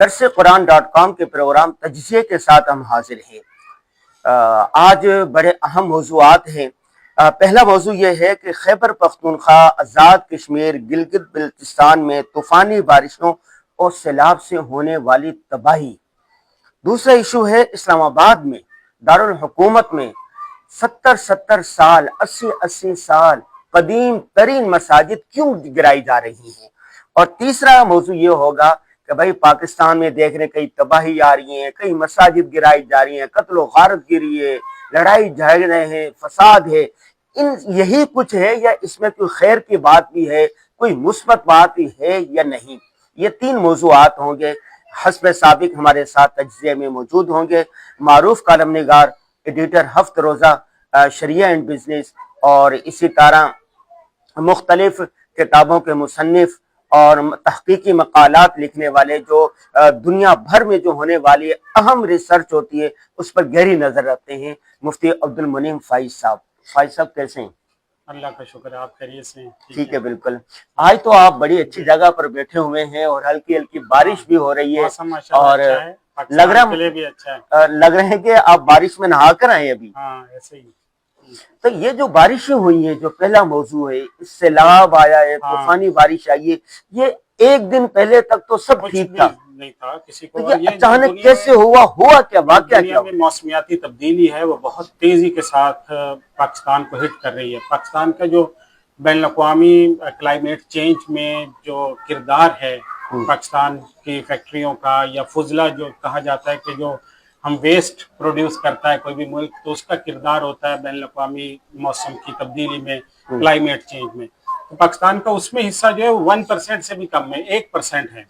درسقرآن.com کے پروگرام تجزیے کے ساتھ ہم حاضر ہیں۔ آج بڑے اہم موضوعات ہیں۔ پہلا موضوع یہ ہے کہ خیبر پختونخوا، آزاد کشمیر، گلگت بلتستان میں طوفانی بارشوں اور سیلاب سے ہونے والی تباہی۔ دوسرا ایشو ہے اسلام آباد میں دارالحکومت میں 70 سال 80 سال قدیم ترین مساجد کیوں گرائی جا رہی ہیں۔ اور تیسرا موضوع یہ ہوگا کہ بھائی پاکستان میں دیکھ رہے کئی تباہی آ رہی ہیں، کئی مساجد گرائی جا رہی ہیں، قتل و غارت گری ہے، لڑائی جھگڑے ہیں، فساد ہے، یہی کچھ ہے یا اس میں کوئی خیر کی بات بھی ہے، کوئی مثبت بات بھی ہے یا نہیں؟ یہ تین موضوعات ہوں گے۔ حسب سابق ہمارے ساتھ تجزیے میں موجود ہوں گے معروف کالم نگار، ایڈیٹر ہفت روزہ شریعہ اینڈ بزنس، اور اسی طرح مختلف کتابوں کے مصنف اور تحقیقی مقالات لکھنے والے جو دنیا بھر میں جو ہونے والی اہم ریسرچ ہوتی ہے اس پر گہری نظر رکھتے ہیں، مفتی عبد المنعم فائز صاحب۔ فائز صاحب کیسے ہیں؟ اللہ کا شکر ہے، آپ خیریت سے ہیں؟ ٹھیک ہے، بالکل۔ آج تو آپ بڑی اچھی جگہ پر بیٹھے ہوئے ہیں اور ہلکی ہلکی بارش بھی ہو رہی ہے، اور لگ رہے ہیں کہ آپ بارش میں نہا کر آئے ابھی۔ ہاں ایسے ہی۔ تو یہ جو بارشیں ہوئی ہیں، جو پہلا موضوع ہے، اس سے سیلاب آیا ہے، طوفانی بارش آئی ہے، یہ ایک دن پہلے تک تو سب ٹھیک تھا، نہیں تھا کسی کو۔ یہ اچانک کیسے ہوا کیا واقعہ کیا؟ دنیا میں موسمیاتی تبدیلی ہے وہ بہت تیزی کے ساتھ پاکستان کو ہٹ کر رہی ہے۔ پاکستان کا جو بین الاقوامی کلائمیٹ چینج میں جو کردار ہے پاکستان کی فیکٹریوں کا، یا فضلہ جو کہا جاتا ہے کہ جو ہم ویسٹ پروڈیوس کرتا ہے کوئی بھی ملک، تو اس کا کردار ہوتا ہے بین الاقوامی موسم کی تبدیلی میں، کلائمیٹ چینج میں۔ تو پاکستان کا اس میں حصہ جو ہے 1% سے بھی کم ہے، 1% ہے۔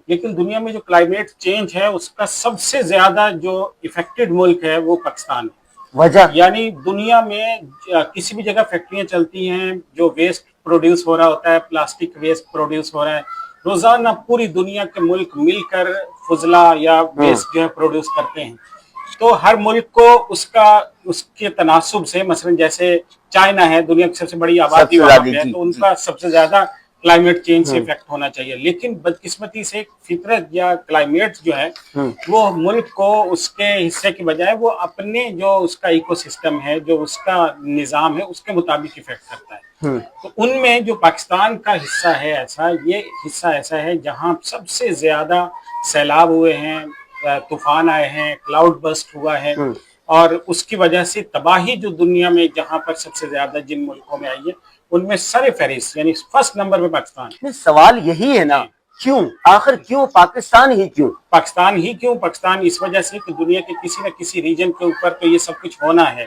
لیکن دنیا میں جو کلائمیٹ چینج ہے اس کا سب سے زیادہ جو افیکٹڈ ملک ہے وہ پاکستان ہے۔ وجہ یعنی دنیا میں کسی بھی جگہ فیکٹریاں چلتی ہیں، جو ویسٹ پروڈیوس ہو رہا ہوتا ہے، پلاسٹک ویسٹ پروڈیوس ہو رہا ہے، روزانہ پوری دنیا کے ملک مل کر فضلہ یا ویسٹ جو ہے پروڈیوس کرتے ہیں۔ تو ہر ملک کو اس کے تناسب سے، مثلا جیسے چائنا ہے، دنیا کی سب سے بڑی آبادی وہاں پہ ہے، تو ان کا سب سے زیادہ کلائمیٹ چینج سے افیکٹ ہونا چاہیے۔ لیکن بدقسمتی سے فطرت یا کلائمیٹ جو ہے وہ ملک کو اس کے حصے کی بجائے وہ اپنے جو اس کا ایکو سسٹم ہے، جو اس کا نظام ہے، اس کے مطابق افیکٹ کرتا ہے۔ تو ان میں جو پاکستان کا حصہ ہے ایسا، یہ حصہ ایسا ہے جہاں سب سے زیادہ سیلاب ہوئے ہیں، طوفان آئے ہیں، کلاؤڈ بسٹ ہوا ہے، اور اس کی وجہ سے تباہی جو دنیا میں جہاں پر سب سے زیادہ جن ملکوں میں آئی ہے ان میں سر فہرست یعنی فرسٹ نمبر پہ پاکستان ہے۔ سوال یہی ہے نا، کیوں آخر کیوں پاکستان ہی کیوں؟ پاکستان ہی کیوں؟ پاکستان اس وجہ سے کہ دنیا کے کسی نہ کسی ریجن کے اوپر تو یہ سب کچھ ہونا ہے،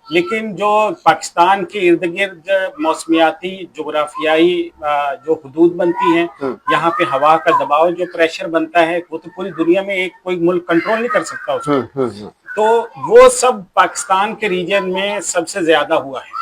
لیکن جو پاکستان کے ارد گرد موسمیاتی جغرافیائی جو حدود بنتی ہیں، یہاں پہ ہوا کا دباؤ جو پریشر بنتا ہے، وہ تو پوری دنیا میں ایک کوئی ملک کنٹرول نہیں کر سکتا اس کو، تو وہ سب پاکستان کے ریجن میں سب سے زیادہ ہوا ہے۔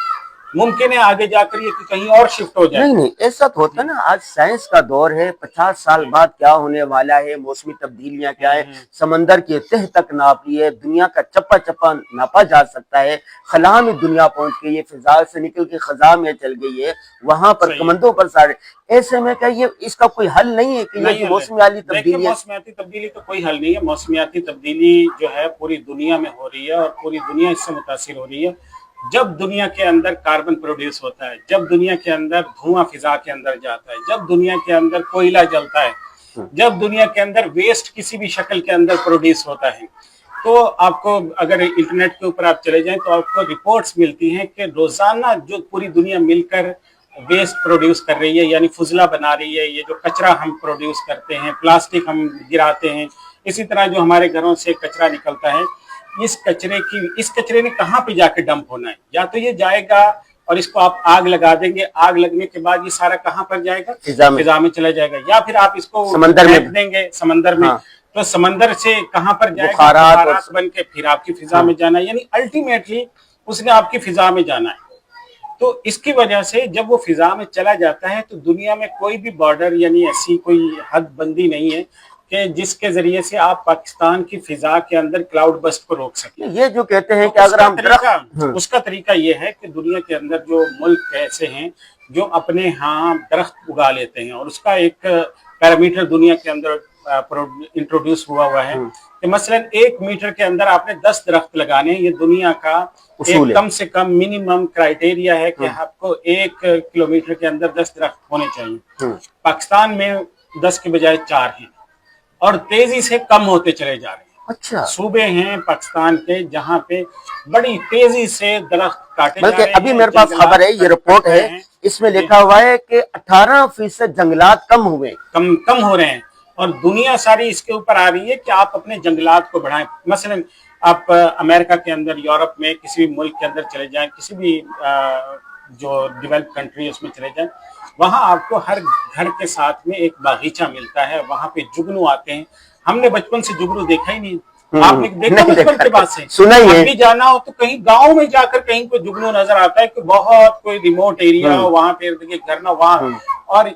ممکن ہے آگے جا کر یہ کہیں اور شفٹ ہو جائے۔ نہیں ایسا تو ہوتا نا، آج سائنس کا دور ہے، 50 سال بعد کیا ہونے والا ہے، موسمی تبدیلیاں کیا ہے، سمندر کی تہ تک ناپ لی ہے، دنیا کا چپا چپا ناپا جا سکتا ہے، خلا میں دنیا پہنچ گئی ہے، فضا سے نکل کے خزاں میں چل گئی ہے، وہاں پر کمندوں پر سارے، ایسے میں کہ یہ اس کا کوئی حل نہیں ہے کہ یہ موسمیاتی تبدیلی؟ موسمیاتی تبدیلی کا کوئی حل نہیں ہے۔ موسمیاتی تبدیلی جو ہے پوری دنیا میں ہو رہی ہے اور پوری دنیا اس سے متاثر ہو رہی ہے۔ جب دنیا کے اندر کاربن پروڈیوس ہوتا ہے، جب دنیا کے اندر دھواں فضا کے اندر جاتا ہے، جب دنیا کے اندر کوئلہ جلتا ہے، جب دنیا کے اندر ویسٹ کسی بھی شکل کے اندر پروڈیوس ہوتا ہے، تو آپ کو اگر انٹرنیٹ کے اوپر آپ چلے جائیں تو آپ کو رپورٹس ملتی ہیں کہ روزانہ جو پوری دنیا مل کر ویسٹ پروڈیوس کر رہی ہے، یعنی فضلہ بنا رہی ہے، یہ جو کچرا ہم پروڈیوس کرتے ہیں، پلاسٹک ہم گراتے ہیں، اسی طرح جو ہمارے گھروں سے کچرا نکلتا ہے، اس کچرے نے کہاں پہ جا کے ڈمپ ہونا ہے؟ یا تو یہ جائے گا اور اس کو آپ آگ لگا دیں گے، آگ لگنے کے بعد یہ سارا کہاں پر جائے گا؟ فضا میں چلا جائے گا، یا پھر آپ اس کو سمندر میں دیں گے، سمندر میں، تو سمندر سے کہاں پر جائے گا؟ بخارات بن کے پھر آپ کی فضا میں جانا ہے، یعنی الٹیمیٹلی اس نے آپ کی فضا میں جانا ہے۔ تو اس کی وجہ سے جب وہ فضا میں چلا جاتا ہے تو دنیا میں کوئی بھی بارڈر یعنی ایسی کوئی حد بندی نہیں ہے کہ جس کے ذریعے سے آپ پاکستان کی فضا کے اندر کلاؤڈ بسٹ کو روک سکیں۔ یہ جو کہتے ہیں کہ اگر ہم اس کا طریقہ یہ ہے کہ دنیا کے اندر جو ملک ایسے ہیں جو اپنے ہاں درخت اگا لیتے ہیں، اور اس کا ایک پیرامیٹر دنیا کے اندر इंट्रोड्यूस हुआ है कि मसलन 1 मीटर के अंदर आपने 10 दरख्त लगाने हैं। ये दुनिया का एक कम से कम मिनिमम क्राइटेरिया है कि आपको 1 किलोमीटर के अंदर 10 दरख्त होने चाहिए। पाकिस्तान में 10 के बजाय 4 हैं और तेजी से कम होते चले जा रहे हैं। अच्छा, सूबे हैं पाकिस्तान के जहाँ पे बड़ी तेजी से दरख्त काटे जा बल्कि रहे हैं। अभी मेरे पास खबर है, ये रिपोर्ट है, इसमें लिखा हुआ है कि 18% जंगलात कम हुए, कम हो रहे हैं और दुनिया सारी इसके ऊपर आ रही है कि आप अपने जंगलात को बढ़ाएं। मसलन आप अमेरिका के अंदर, यूरोप में किसी भी मुल्क के अंदर चले जाएं, किसी भी जो डेवलप कंट्री है उसमें चले जाएं, वहां आपको हर घर के साथ में एक बागीचा मिलता है, वहां पे जुगनू आते हैं। हमने बचपन से जुगनू देखा ही नहीं, आपने देखा बचपन के बाद से? सुना ही है। भी जाना हो तो कहीं गांव में जाकर कहीं कोई जुगनू नजर आता है कि बहुत कोई रिमोट एरिया हो, वहां पे घर ना वहां, और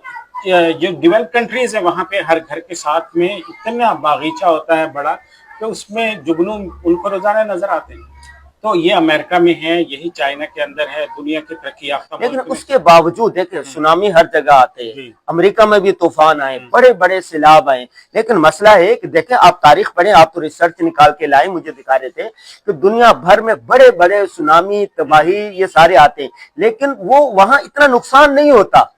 जो डेवलप कंट्रीज है वहां पे हर घर के साथ में इतना बागीचा होता है बड़ा कि उसमें जुगनू उनको रोजाना नजर आते हैं। तो ये अमेरिका में है, यही चाइना के अंदर है, दुनिया के तरक्की याफ्ता लेकिन उसके बावजूद देखिए सुनामी हर जगह आते हैं, अमेरिका में भी तूफान आए, बड़े बड़े सैलाब आए, लेकिन मसला है कि देखें, आप तारीख पढ़ें, आप तो रिसर्च निकाल के लाए, मुझे दिखा रहे थे कि दुनिया भर में बड़े बड़े सुनामी, तबाही ये सारे आते हैं, लेकिन वो वहां इतना नुकसान नहीं होता,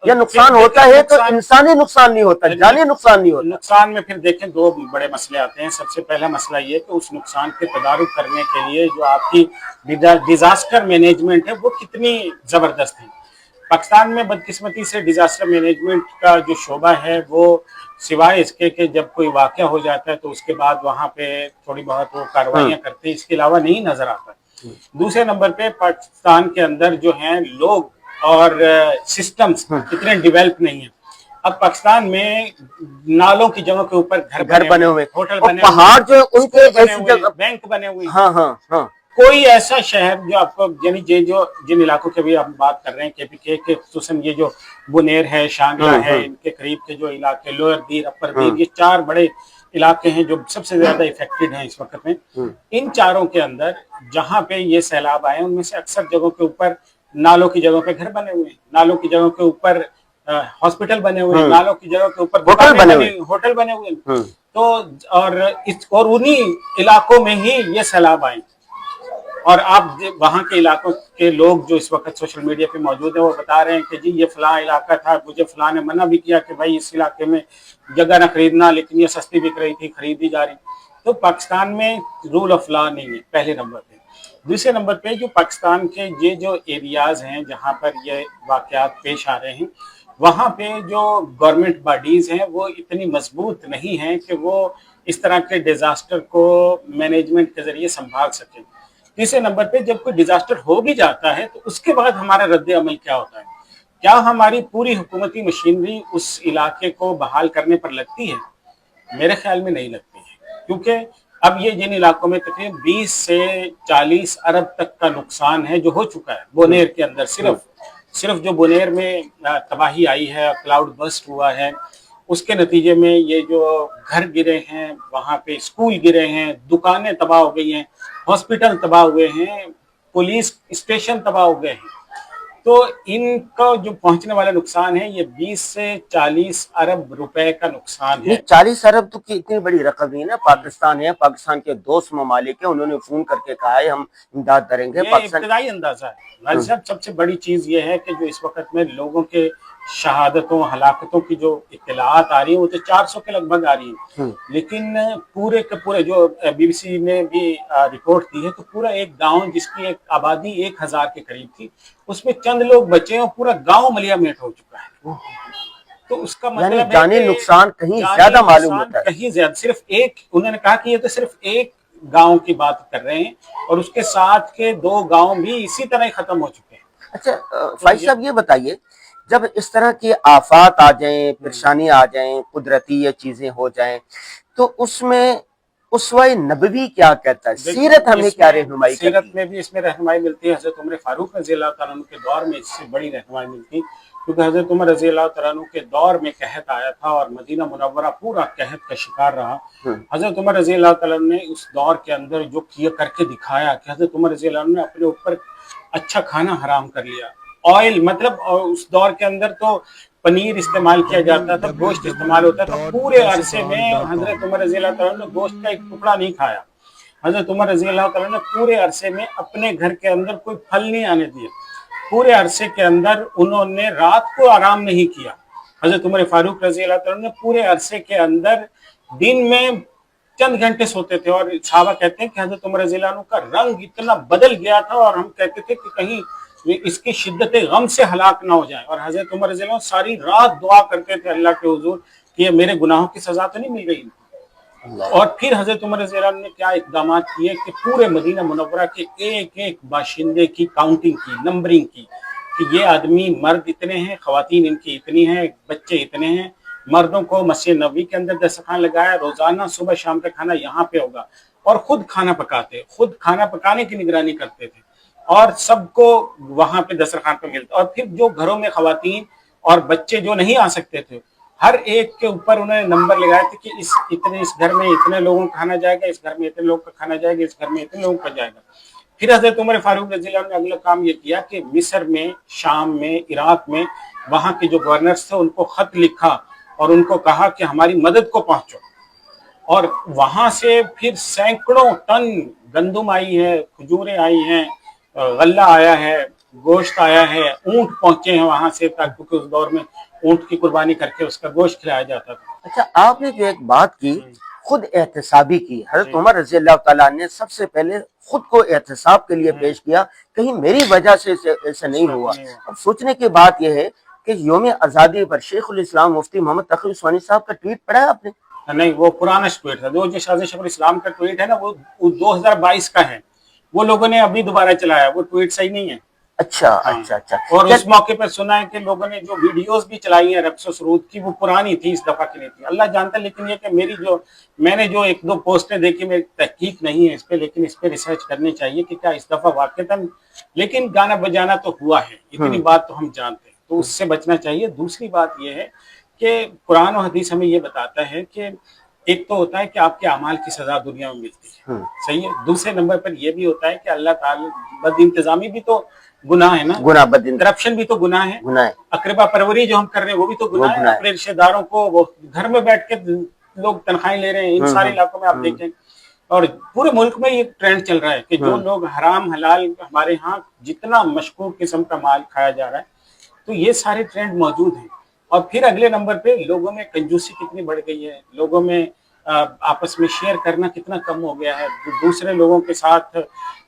या नुकसान होता है तो इंसानी नुकसान नहीं होता, जानी नुकसान नहीं होता। नुकसान में फिर देखें 2 बड़े मसले आते हैं। सबसे पहला मसला ये कि उस नुकसान के तदारुक करने के लिए जो आपकी डिजास्टर मैनेजमेंट है वो कितनी जबरदस्त है। पाकिस्तान में बदकिस्मती से डिजास्टर मैनेजमेंट का जो शोबा है वो सिवाय इसके कि जब कोई वाकया हो जाता है तो उसके बाद वहां पे थोड़ी बहुत वो कार्रवाइयां करते हैं, इसके अलावा नहीं नजर आता। दूसरे नंबर पे पाकिस्तान के अंदर जो हैं लोग और सिस्टम्स इतने डेवलप नहीं है। अब पाकिस्तान में नालों की जगहों के ऊपर घर बने हुए, होटल बने हुए, पहाड़ जो उनके बैंक बने हुए। हाँ। कोई ऐसा शहर जो आपको, यानी जो जिन इलाकों की भी हम बात कर रहे हैं केपीके के, खुसूसन ये जो बुनेर है, शांगला है, इनके करीब के जो इलाके, लोअर दीर, अपर दीर, ये 4 बड़े इलाके हैं जो सबसे ज्यादा इफेक्टेड हैं इस वक्त में। इन चारों के अंदर जहां पे ये सैलाब आए उनमें से अक्सर जगहों के ऊपर नालों की जगहों पे घर बने हुए हैं, नालों की जगहों के ऊपर हॉस्पिटल बने हुए हैं, नालों की जगह के ऊपर होटल बने हुए हैं। तो और उन्हीं इलाकों में ही ये सैलाब आए। और आप वहां के इलाकों के लोग जो इस वक्त सोशल मीडिया पे मौजूद है वो बता रहे हैं कि जी ये फलां इलाका था, मुझे फलां ने मना भी किया कि भाई इस इलाके में जगह ना खरीदना, लेकिन ये सस्ती बिक रही थी, खरीदी जा रही। तो पाकिस्तान में रूल ऑफ लॉ नहीं है, पहले नंबर पे। दूसरे नंबर पे जो पाकिस्तान के ये जो एरियाज हैं जहाँ पर ये वाकयात पेश आ रहे हैं, वहाँ पे जो गवर्नमेंट बॉडीज हैं वो इतनी मजबूत नहीं हैं कि वो इस तरह के डिजास्टर को मैनेजमेंट के जरिए संभाल सकें। तीसरे नंबर पे जब कोई डिजास्टर हो भी जाता है तो उसके बाद हमारा रद्द अमल क्या होता है? क्या हमारी पूरी हुकूमती मशीनरी उस इलाके को बहाल करने पर लगती है? मेरे ख्याल में नहीं लगती है, क्योंकि अब ये जिन इलाकों में तकरीबन 20 से 40 अरब तक का नुकसान है जो हो चुका है बोनेर के अंदर, सिर्फ जो बोनेर में तबाही आई है, क्लाउड बस्ट हुआ है, उसके नतीजे में ये जो घर गिरे हैं, वहां पे स्कूल गिरे हैं, दुकानें तबाह हो गई हैं, हॉस्पिटल तबाह हुए हैं, पुलिस स्टेशन तबाह हो गए हैं। तो इनका जो पहुंचने वाला नुकसान है ये 20 से 40 अरब रुपए का नुकसान है। 40 अरब तो की इतनी बड़ी रकम नहीं है ना। पाकिस्तान है, पाकिस्तान के दोस्त ममालिक है, उन्होंने फोन करके कहा है हम इमदाद करेंगे। ये इब्तदाई अंदाजा है भाई साहब। सबसे बड़ी चीज ये है कि जो इस वक्त में लोगों के शहादतों, हलाकतों की जो इत्तलात आ रही है वो तो 400 के लगभग आ रही है, लेकिन पूरे के पूरे जो BBC ने भी रिपोर्ट दी है तो पूरा एक गांव जिसकी एक आबादी 1000 के करीब थी, उसमें चंद लोग बचे और पूरा गांव मलिया-मेट हो चुका है। तो उसका मतलब जानी नुकसान कहीं ज्यादा मालूम होता है, कहीं ज्यादा। सिर्फ एक, उन्होंने कहा कि ये तो सिर्फ एक गांव की बात कर रहे हैं और उसके साथ के 2 गांव भी इसी तरह खत्म हो चुके हैं। अच्छा फाइज साहब, ये बताइए, जब इस तरह की आफात आ जाएं, परेशानी आ जाएं, कुदरती ये चीजें हो जाएं, तो उसमें उसवाए नबवी क्या कहता है? सीरत हमें क्या रहनुमाई करती है? सीरत में भी इसमें रहनुमाई मिलती है। हजरत उमर फारूक रज़ी अल्लाह तआला अन्हु के दौर में इससे बड़ी रहनुमाई मिलती, क्योंकि हजरत उमर रज़ी अल्लाह तआला अन्हु के दौर में कहत आया था और मदीना मुनव्वरा पूरा कहत का शिकार रहा। हजरत उमर रज़ी अल्लाह तआला ने उस दौर के अंदर जो किया करके दिखाया कि हजरत उमर रज़ी अल्लाह ने अपने ऊपर अच्छा खाना हराम कर लिया, ऑयल, मतलब उस दौर के अंदर तो पनीर इस्तेमाल किया जाता था, गोश्त इस्तेमाल होता था, पूरे अरसे में हजरत उमर रज़ी अल्लाह तआला ने गोश्त का एक टुकड़ा नहीं खाया। हजरत उमर रज़ी अल्लाह तआला ने पूरे अरसे में अपने घर के अंदर कोई फल नहीं आने दिया। पूरे अरसे के अंदर उन्होंने रात को आराम नहीं किया। हजरत उमर फारूक रज़ी अल्लाह तआला ने पूरे अरसे के अंदर दिन में चंद घंटे सोते थे, और साहबा कहते हैं कि हजरत उमर रज़ी अल्लाह अन्हु का रंग इतना बदल गया था, और हम कहते थे कि कहीं इसकी शिद्दत गम से हलाक ना हो जाए। और हजरत उमर रज़ी अल्लाह अन्हु सारी रात दुआ करते थे अल्लाह के हुजूर कि ये मेरे गुनाहों की सजा तो नहीं मिल गई। और फिर हजरत उमर रज़ी अल्लाह अन्हु ने क्या इक़दाम किए कि पूरे मदीना मुनव्वरा के एक एक बाशिंदे की काउंटिंग की, नंबरिंग की, कि ये आदमी मर्द इतने हैं, ख़वातीन इनकी इतनी हैं, बच्चे इतने हैं। मर्दों को मस्जिद नबवी के अंदर दस्तरखान लगाया, रोजाना सुबह शाम का खाना यहाँ पे होगा, और खुद खाना पकाते, खुद खाना पकाने की निगरानी करते थे, और सबको वहां पे दस्तरखान पे मिलता। और फिर जो घरों में ख़वातीन और बच्चे जो नहीं आ सकते थे, हर एक के ऊपर उन्होंने नंबर लगाए थे कि इस घर में इतने लोगों का खाना जाएगा, इस घर में इतने लोगों का खाना जाएगा, इस घर में इतने लोगों का जाएगा। फिर हजरत उमर फारूक रज़ी अल्लाह ने अगला काम ये किया कि मिस्र में, शाम में, इराक में वहाँ के जो गवर्नर्स थे उनको खत लिखा और उनको कहा कि हमारी मदद को पहुंचो। और वहां से फिर सैकड़ों टन गंदुम आई है, खजूरें आई हैं, गल्ला आया है, गोश्त आया है, ऊंट पहुंचे हैं वहां से, ताकि उस दौर में ऊंट की कुर्बानी करके उसका गोश्त खिलाया जाता था। अच्छा, आपने जो एक बात की, खुद एहतसाबी की, हजरत उमर रज़ी अल्लाह तआला ने सबसे पहले खुद को एहतसाब के लिए पेश किया, कहीं मेरी वजह से ऐसा नहीं हुआ। अब सोचने की बात यह है कि यौम आज़ादी पर शेखुल इस्लाम मुफ्ती मोहम्मद तक़ी उस्मानी साहब का ट्वीट पढ़ा है आपने? नहीं, वो पुराना ट्वीट था। जो शेखुल इस्लाम का ट्वीट है ना, वो 2022 का है। वो लोगों ने अभी दोबारा चलाया, वो ट्वीट सही नहीं है। अच्छा, हाँ। अच्छा। और उस मौके पर सुना है कि लोगों ने जो वीडियोस भी चलाई है रक्स और सुरूद की, वो पुरानी थी, इस दफा की नहीं थी। अल्लाह जानता है। लेकिन ये कि मैंने जो एक दो पोस्टें देखी, मेरी तहकीक नहीं है इस पे, लेकिन इस पे रिसर्च करनी चाहिए कि क्या इस दफा वाकईतन, लेकिन गाना बजाना तो हुआ है, इतनी बात तो हम जानते हैं, तो उससे बचना चाहिए। दूसरी बात यह है कि कुरान और हदीस हमें ये बताता है कि एक तो होता है कि आपके अमाल की सजा दुनिया में मिलती है, सही है। दूसरे नंबर पर यह भी होता है कि अल्लाह ताला, बद इंतजामी भी तो गुनाह है ना, करप्शन भी तो गुनाह है, अकरबा परवरी जो हम कर रहे हैं वो भी तो गुनाह है। अपने रिश्तेदारों को वो घर में बैठ के लोग तनख्वाहें ले रहे हैं, इन सारे इलाकों में आप देखें, और पूरे मुल्क में ये ट्रेंड चल रहा है कि जो लोग हराम हलाल, हमारे यहाँ जितना मशकूक किस्म का माल खाया जा रहा है, तो ये सारे ट्रेंड मौजूद हैं। और फिर अगले नंबर पे लोगों में कंजूसी कितनी बढ़ गई है, लोगों में आपस में शेयर करना कितना कम हो गया है, दूसरे लोगों के साथ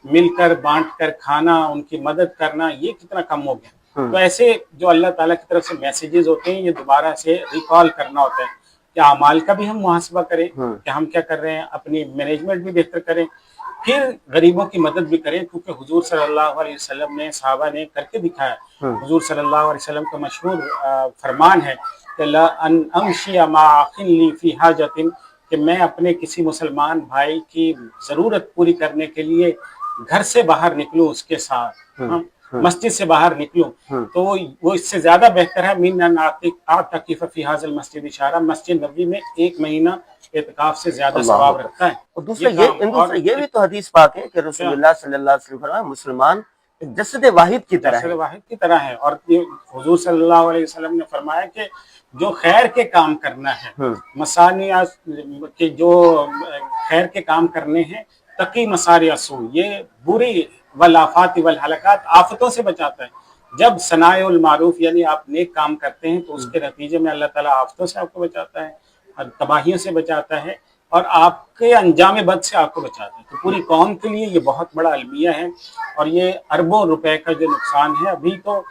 मिलकर बांट कर खाना, उनकी मदद करना, ये कितना कम हो गया। तो ऐसे जो अल्लाह ताला की तरफ से मैसेजेस होते हैं, ये दोबारा से रिकॉल करना होता है कि अमाल का भी हम मुहासबा करें कि हम क्या कर रहे हैं, अपनी मैनेजमेंट भी बेहतर करें, फिर गरीबों की मदद भी करें, क्योंकि हुजूर सल्लल्लाहु अलैहि वसल्लम ने, सहाबा ने करके दिखाया। हुजूर सल्लल्लाहु अलैहि वसल्लम का मशहूर फरमान है कि ला अन अमशी मा अखिली फी हाजतिन, कि मैं अपने किसी मुसलमान भाई की जरूरत पूरी करने के लिए घर से बाहर निकलूं, उसके साथ मस्जिद से बाहर निकलूं, तो वो इससे ज्यादा बेहतर है मिन आतिफ फी हाज़िल मस्जिद इशारा, मस्जिद नबवी में 1 महीना एतिकाफ से ज्यादा सवाब रखता है। और दूसरा ये भी तो हदीस पाक है कि रसूलुल्लाह सल्लल्लाहु अलैहि वसल्लम फरमाया, मुसलमान एक जसद वाहिद की तरह है। और हुजूर सल्लल्लाहु अलैहि वसल्लम ने फरमाया कि जो खैर के काम करना है, मसानिया के जो खैर के काम करने हैं, तकी मसारिया सू, ये बुरी वल आफात वल हलकात, आफतों से बचाता है। जब सनाउल मारूफ यानी आप नेक काम करते हैं, तो उसके नतीजे में अल्लाह ताला आफतों से आपको बचाता है, तबाहियों से बचाता है, और आपके अंजाम बद से आपको बचाता है। तो पूरी कौम के लिए ये बहुत बड़ा अलमिया है, और ये अरबों रुपए का जो नुकसान है, अभी तो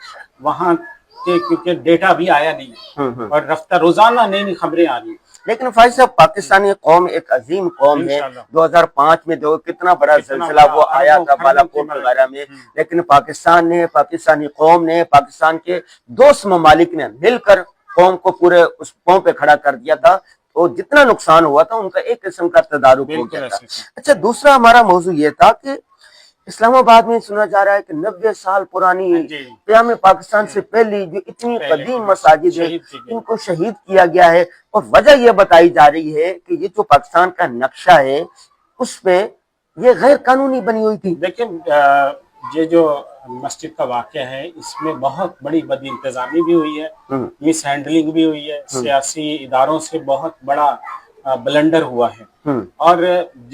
वहाँ के क्योंकि डेटा भी आया नहीं है, और रफ्ता रोजाना नई नई खबरें आ रही हैं। लेकिन फाइज साहब, पाकिस्तानी कौम एक अजीम कौम है। 2005 में जो कितना बड़ा सिलसिला वो आया था बालाकोट वगैरह में, लेकिन पाकिस्तानी कौम ने, पाकिस्तान के 2 ममालिक ने मिलकर कौम को पूरे उस कौम पे खड़ा कर दिया था। तो जितना नुकसान हुआ था उनका एक किस्म का तदारुक हो गया था। अच्छा, दूसरा हमारा मौजू ये था कि इस्लामाबाद में सुना जा रहा है कि 90 साल पुरानी क़याम पाकिस्तान से पहली जो इतनी कदीम मसाजिद है, इनको शहीद किया गया है, और वजह यह बताई जा रही है कि ये जो पाकिस्तान का नक्शा है उसमें ये गैर कानूनी बनी हुई थी। देखिए, ये जो मस्जिद का वाक़या है, इसमें बहुत बड़ी बद इंतज़ामी भी हुई है, मिस हैंडलिंग भी हुई है, सियासी इदारों से बहुत बड़ा ब्लंडर हुआ है। और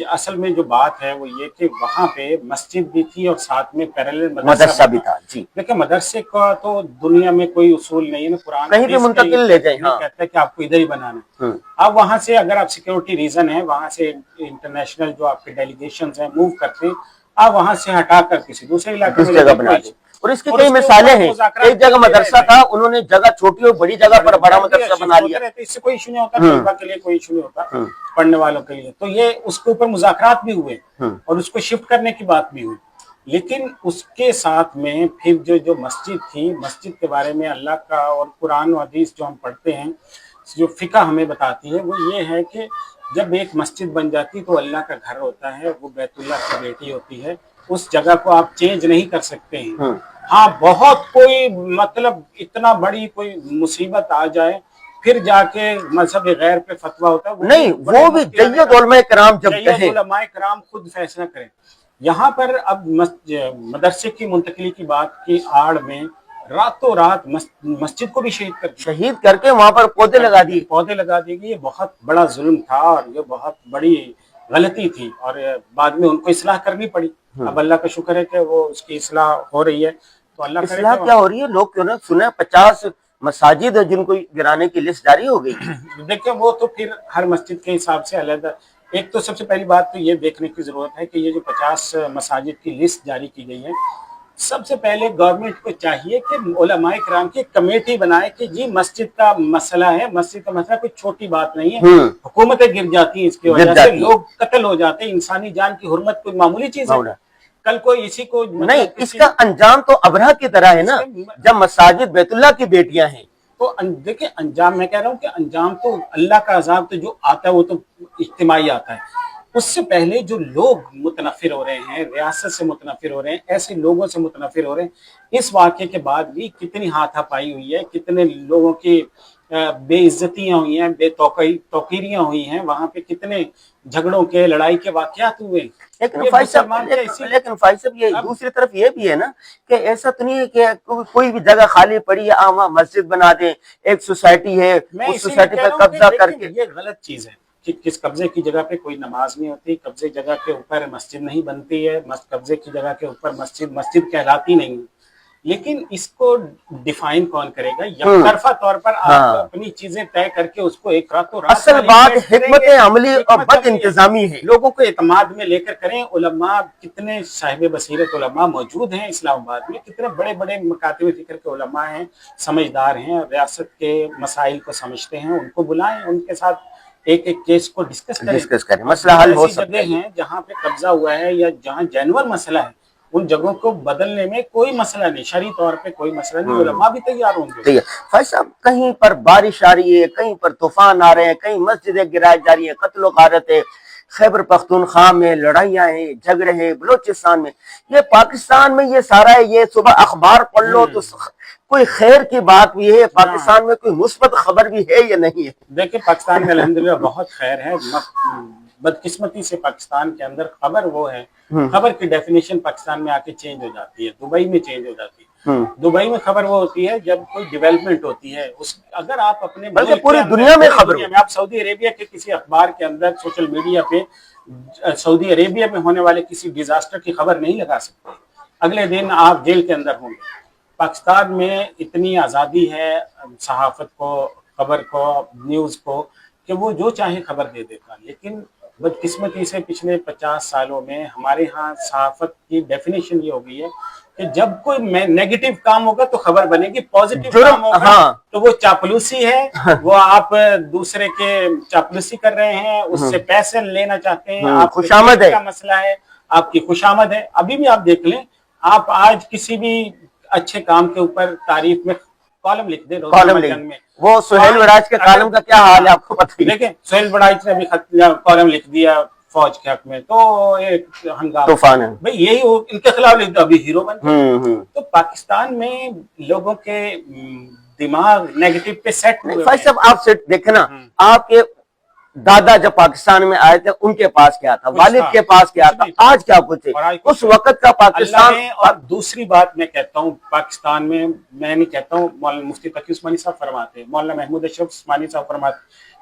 असल में जो बात है वो ये कि वहाँ पे मस्जिद भी थी और साथ में पैरेलल मदरसा भी था जी। देखिए मदरसे का तो दुनिया में कोई उसूल नहीं है ना, कुरान कहीं भी मुंतकिल ले जाए, हाँ। कहता है कि आपको इधर ही बनाना है। अब वहाँ से अगर आप सिक्योरिटी रीजन है, वहाँ से इंटरनेशनल जो आपके डेलीगेशन हैं मूव करते हैं, आप वहाँ से हटाकर किसी दूसरे इलाके में जगह बना दें। और इसकी कई मिसालें हैं, एक जगह मदरसा था, उन्होंने जगह छोटी और बड़ी जगह पर बड़ा मदरसा बना लिया। इससे कोई इशू नहीं होता, तलबा के लिए कोई इशू नहीं होता, पढ़ने वालों के लिए। तो ये उसके ऊपर मुज़ाकरात भी हुए और उसको शिफ्ट करने की बात भी हुई। लेकिन उसके साथ में फिर जो मस्जिद थी, मस्जिद के बारे में अल्लाह का और कुरान और हदीस जो हम पढ़ते हैं, जो फिक़ह हमें बताती है वो ये है कि जब एक मस्जिद बन जाती तो अल्लाह का घर होता है, वो बैतुल्लाह की बेटी होती है, उस जगह को आप चेंज नहीं कर सकते हैं। हाँ, बहुत कोई मतलब इतना बड़ी कोई मुसीबत आ जाए फिर जाके मजहब गैर पे फतवा होता है, नहीं, वो भी जय्यद उलमाए किराम जब कहे, उलमाए किराम खुद फैसला करें। यहाँ पर अब मदरसे की मुंतकिली की बात की आड़ में रातों रात मस्जिद को भी शहीद करके वहां पर पौधे लगा दिए गए। ये बहुत बड़ा जुल्म था और ये बहुत बड़ी गलती थी और बाद में उनको इस्लाह करनी पड़ी। अब अल्लाह का शुक्र है कि वो उसकी इस्लाह हो रही है। तो अल्लाह इस्लाह क्या हो रही है? लोग क्यों ना सुने 50 मसाजिद है जिनको गिराने की लिस्ट जारी हो गई। देखिए वो तो फिर हर मस्जिद के हिसाब से अलग। एक तो सबसे पहली बात तो ये देखने की जरूरत है कि ये जो 50 मसाजिद की लिस्ट जारी की गई है, सबसे पहले गवर्नमेंट को चाहिए कि उलमाए किराम की कमेटी बनाए कि जी मस्जिद का मसला है, मस्जिद का मसला कोई छोटी बात नहीं है, हुकूमतें गिर जाती हैं इसकी वजह से, लोग कत्ल हो जाते हैं, इंसानी जान की हुर्मत कोई मामूली चीज है। कल कोई इसी को नहीं, इसका अंजाम तो अबरहा की तरह है ना, जब मसाजिद बैतुल्लाह की बेटियां हैं। तो देखिए अंजाम, मैं कह रहा हूँ कि अंजाम तो अल्लाह का अजाब तो जो आता है वो तो इज्तिमाई आता है। उससे पहले जो लोग मुतनफिर हो रहे हैं, रियासत से मुतनफिर हो रहे हैं, ऐसे लोगों से मुतनफिर हो रहे हैं, इस वाक़े के बाद भी कितनी हाथापाई हुई है, कितने लोगों की बेइज्जतियां हुई हैं, बेतौकीरियां हुई हैं, वहां पे कितने झगड़ों के, लड़ाई के वाक़यात हुए। लेकिन फाइज साहब ये दूसरी तरफ ये भी है ना कि ऐसा तो नहीं है कि कोई भी जगह खाली पड़ी है वहाँ मस्जिद बना दे, एक सोसाइटी है उस सोसाइटी पर कब्जा करके। ये गलत चीज है कि किस कब्जे की जगह पे कोई नमाज नहीं होती, कब्जे जगह के ऊपर मस्जिद नहीं बनती है, कब्जे की जगह के ऊपर मस्जिद कहलाती नहीं है। लेकिन इसको डिफाइन कौन करेगा? यकतरफा तौर पर आप अपनी चीजें तय करके उसको एक रातों रात, असल बात हिकमत अमली और बद इंतजामी है। लोगों को एतमाद में लेकर करें। उलमा कितने साहिब बसीरत उलमा मौजूद हैं इस्लामाबाद में, कितने बड़े बड़े मकातिब फिक्र के उलमा हैं, समझदार हैं, रियासत के मसाइल को समझते हैं, उनको बुलाएं, उनके साथ एक एक केस को डिस्कस करें, मसला हल हो सकता है। जगह हैं जहाँ पे कब्जा हुआ है या जहाँ जेन्युइन मसला है, उन जगहों को बदलने में कोई मसला नहीं, शरई तौर पे कोई मसला नहीं, उलमा भी तैयार होंगे। भाई साहब, कहीं पर बारिश आ रही है, कहीं पर तूफान आ रहे हैं, कहीं मस्जिदें गिराई जा रही है, कत्ल गारत है, खैबर पख्तूनख्वा में लड़ाइयां हैं, झगड़े हैं, बलोचिस्तान में, ये पाकिस्तान में ये सारा है। ये सुबह अखबार पढ़ लो तो कोई खैर की बात भी है, पाकिस्तान में कोई मुस्बत खबर भी है या नहीं है? देखिए पाकिस्तान में अल्हम्दुलिल्लाह बहुत खैर है। बदकिस्मती से पाकिस्तान के अंदर खबर वो है, खबर की डेफिनेशन पाकिस्तान में आके चेंज हो जाती है, दुबई में चेंज हो जाती है। दुबई में खबर वो होती है जब कोई डेवलपमेंट होती है, उस अगर आप अपने पूरी दुनिया में खबर, आप सऊदी अरेबिया के किसी अखबार के अंदर सोशल मीडिया पे सऊदी अरेबिया में होने वाले किसी डिजास्टर की खबर नहीं लगा सकते, अगले दिन आप जेल के अंदर होंगे। पाकिस्तान में इतनी आज़ादी है सहाफत को, खबर को, न्यूज़ को, कि वो जो चाहे खबर दे देता। लेकिन बदकिस्मती से पिछले 50 सालों में हमारे यहाँ सहाफत की डेफिनेशन ये हो गई है कि जब कोई नेगेटिव काम होगा तो खबर बनेगी, पॉजिटिव काम होगा तो वो चापलूसी है, वो आप दूसरे के चापलूसी कर रहे हैं, उससे पैसे लेना चाहते हैं, आप खुशामद है, का मसला है, आपकी खुशामद है। अभी भी आप देख लें, आप आज किसी भी अच्छे काम के ऊपर तारीफ में कॉलम लिख दे, में वो सुहेल बड़ाइच के कॉलम का क्या हाल है आपको पता है? देखें सुहेल बड़ाइच ने अभी कॉलम लिख दिया फौज के हक में, तो एक हंगामा, तूफान है भाई, यही इनके खिलाफ लिख दो, अभी हीरो बन गए। तो पाकिस्तान में लोगों के दिमाग नेगेटिव पे सेट हुए। भाई साहब आप सेट देखे ना, आपके दादा जब पाकिस्तान में आए थे उनके पास क्या था, वालिद के पास क्या था, आज क्या कुछ है, उस वक्त का पाकिस्तान। और दूसरी बात मैं कहता हूँ, पाकिस्तान में मैं नहीं कहता हूँ, मौलाना मुफ्ती तकी उस्मानी साहब फरमाते हैं, मौलाना महमूद अशरफ उस्मानी साहब फरमाते,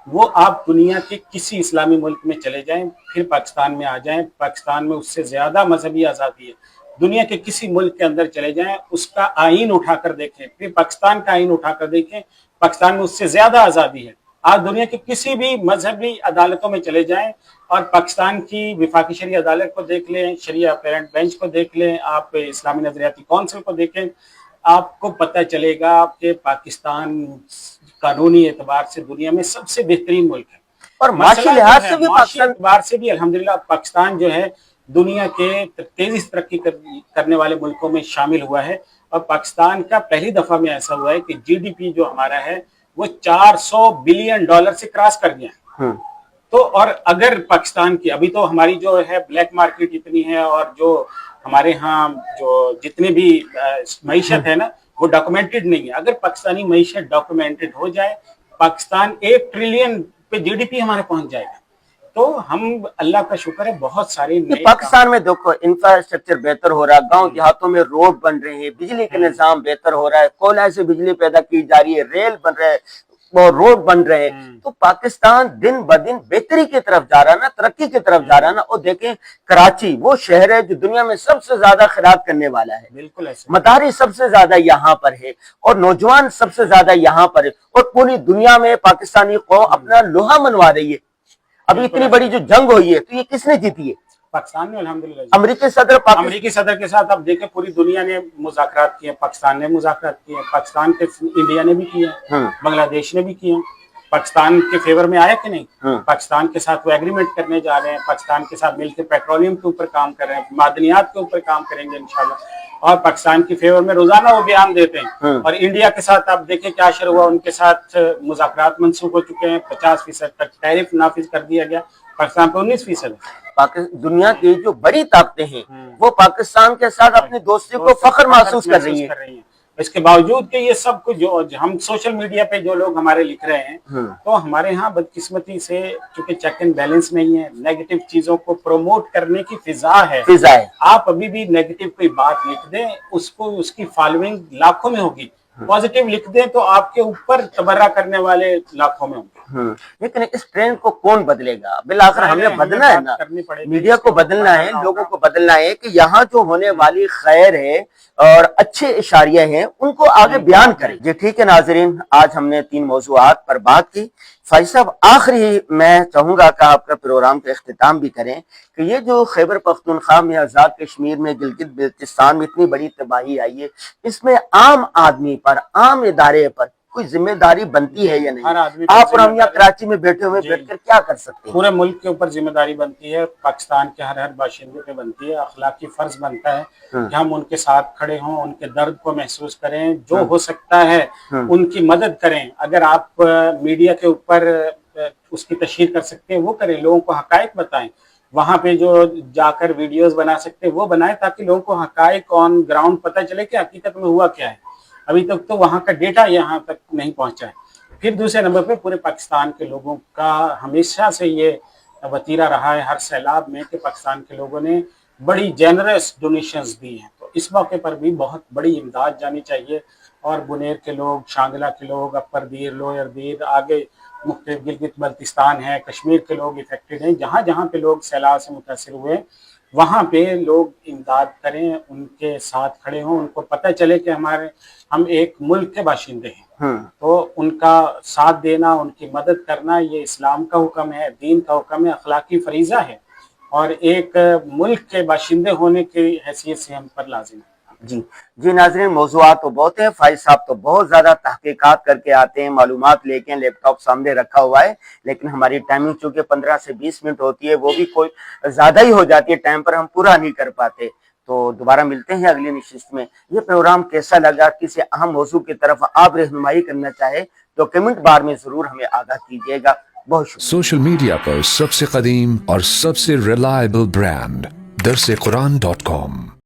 वो आप दुनिया के किसी इस्लामी मुल्क में चले जाएं, फिर पाकिस्तान में आ जाएं, पाकिस्तान में उससे ज्यादा मजहबी आज़ादी है। दुनिया के किसी मुल्क के अंदर चले जाएं, उसका आइन उठाकर देखें, फिर पाकिस्तान का आइन उठाकर देखें, पाकिस्तान में उससे ज्यादा आज़ादी है। आज दुनिया के किसी भी मजहबी अदालतों में चले जाएं और पाकिस्तान की विफाकी शरी अदालत को देख लें, शरिया पेरेंट बेंच को देख लें, आप इस्लामी नजरियाती कौंसिल को देखें, आपको पता चलेगा कि पाकिस्तान कानूनी एतबार से दुनिया में सबसे बेहतरीन मुल्क है। और माशी लिहाज से भी पाकिस्तान एतबार से भी अल्हम्दुलिल्लाह पाकिस्तान जो है दुनिया के तेजी से तरक्की करने वाले मुल्कों में शामिल हुआ है। और पाकिस्तान का पहली दफा में ऐसा हुआ है कि जीडीपी जो हमारा है वो $400 बिलियन से क्रॉस कर गया। तो और अगर पाकिस्तान की अभी तो हमारी जो है ब्लैक मार्केट इतनी है, और जो हमारे यहाँ जो जितने भी मईशत है ना वो डॉक्यूमेंटेड नहीं है। अगर पाकिस्तानी मईशत डॉक्यूमेंटेड हो जाए, पाकिस्तान 1 ट्रिलियन पे जीडीपी हमारे पहुंच जाएगा। तो हम अल्लाह का शुक्र है बहुत सारे पाकिस्तान में देखो इंफ्रास्ट्रक्चर बेहतर हो रहा है, गांव देहातों में रोड बन रहे हैं, बिजली का निजाम बेहतर हो रहा है, कोयला से बिजली पैदा की जा रही है, रेल बन रहे हैं, वो रोड बन रहे हैं। तो पाकिस्तान दिन ब दिन बेहतरी की तरफ जा रहा है ना, तरक्की की तरफ जा रहा है ना। और देखें कराची वो शहर है जो दुनिया में सबसे ज्यादा खिरात करने वाला है, बिल्कुल ऐसे मदारी सबसे ज्यादा यहाँ पर है, और नौजवान सबसे ज्यादा यहाँ पर है, और पूरी दुनिया में पाकिस्तानी कौम अपना लोहा मनवा रही है। अभी इतनी बड़ी जो जंग हुई है तो ये किसने जीती है? पाकिस्तान ने अल्हम्दुलिल्लाह। अमेरिकी सदर के साथ अब देखें पूरी दुनिया ने मुज़ाकरात किए, पाकिस्तान ने मुज़ाकरात किए, पाकिस्तान के इंडिया ने भी किए, बांग्लादेश ने भी किए। पाकिस्तान के फेवर में आया कि नहीं? पाकिस्तान के साथ वो एग्रीमेंट करने जा रहे हैं, पाकिस्तान के साथ मिलकर पेट्रोलियम के ऊपर काम कर रहे हैं, मादनियात के ऊपर काम करेंगे इंशाल्लाह, और पाकिस्तान की फेवर में रोजाना वो बयान देते हैं। और इंडिया के साथ आप देखें क्या असर हुआ, उनके साथ मुज़ाकरात मंसूख हो चुके हैं, 50% तक टैरिफ नाफिज कर दिया गया, पाकिस्तान पे 19% है। दुनिया की जो बड़ी ताकतें हैं वो पाकिस्तान के साथ अपनी दोस्ती को फख्र महसूस कर रही है। इसके बावजूद कि ये सब कुछ जो हम सोशल मीडिया पे जो लोग हमारे लिख रहे हैं, तो हमारे यहाँ बदकिस्मती से चूंकि चेक एंड बैलेंस नहीं है, नेगेटिव चीजों को प्रमोट करने की फिजा है। आप अभी भी नेगेटिव कोई बात लिख दें, उसको उसकी फॉलोइंग लाखों में होगी, पॉजिटिव लिख दें तो आपके ऊपर तबर्रा करने वाले लाखों में होंगे। लेकिन इस ट्रेंड को कौन बदलेगा? बिलाखिर हमें बदलना है ना, मीडिया को बदलना है, लोगों को बदलना है कि यहाँ जो होने वाली खैर है और अच्छे इशारिया हैं उनको आगे बयान करें। जी ठीक है नाजरीन, आज हमने 3 मौज़ूआत पर बात की। फाइज साहब आखिरी मैं चाहूंगा कि आपका प्रोग्राम का इख्तिताम भी करें कि ये जो खैबर पख्तूनख्वा में, आजाद कश्मीर में, गिलगित बल्तिस्तान में इतनी बड़ी तबाही आई है, इसमें आम आदमी पर, आम इदारे पर कोई जिम्मेदारी बनती है या नहीं? आप और हम यहाँ कराची में बैठे हुए बैठकर क्या कर सकते हैं? पूरे मुल्क के ऊपर जिम्मेदारी बनती है, पाकिस्तान के हर बाशिंदे पे बनती है, अखलाकी फर्ज बनता है कि हम उनके साथ खड़े हों, उनके दर्द को महसूस करें, जो हो सकता है उनकी मदद करें। अगर आप मीडिया के ऊपर उसकी तशहीर कर सकते हैं वो करें, लोगों को हकायक बताएं, वहां पे जो जाकर वीडियोस बना सकते हैं वो बनाएं, ताकि लोगों को हकायक ऑन ग्राउंड पता चले कि हकीकत में हुआ क्या है। अभी तक तो वहां का डेटा यहाँ तक नहीं पहुंचा है। फिर दूसरे नंबर पे पूरे पाकिस्तान के लोगों का हमेशा से ये वतीरा रहा है हर सैलाब में कि पाकिस्तान के लोगों ने बड़ी जेनरस डोनेशंस दी हैं, तो इस मौके पर भी बहुत बड़ी इमदाद जानी चाहिए। और बुनेर के लोग, शांगला के लोग, अपर दीर, लोअर दीर, आगे मुख्तलिफ गिलगित बल्तिस्तान है, कश्मीर के लोग इफेक्टेड हैं, जहाँ जहाँ पे लोग सैलाब से मुतासिर हुए वहाँ पे लोग इमदाद करें, उनके साथ खड़े हों, उनको पता चले कि हम एक मुल्क के बाशिंदे हैं। तो उनका साथ देना, उनकी मदद करना ये इस्लाम का हुक्म है, दीन का हुक्म है, अखलाकी फरीजा है, और एक मुल्क के बाशिंदे होने की हैसियत से हम पर लाजिम है। जी नाज़रीन, मौज़ूआत तो बहुत है, फाइज साहब तो बहुत ज्यादा तहकीकात करके आते हैं, मालूमात लेके, लैपटॉप सामने रखा हुआ है, लेकिन हमारी टाइमिंग चूंकि 15 से 20 मिनट होती है, वो भी कोई ज्यादा ही हो जाती है, टाइम पर हम पूरा नहीं कर पाते। तो दोबारा मिलते हैं अगली नशिस्त में। ये प्रोग्राम कैसा लगा, किसी अहम मौजू की तरफ आप रहनुमाई करना चाहे तो कमेंट बार में जरूर हमें आगाह कीजिएगा। बहुत शुक्रिया। सोशल मीडिया पर सबसे कदीम और सबसे रिलायबल ब्रांड दरस-ए-कुरान.com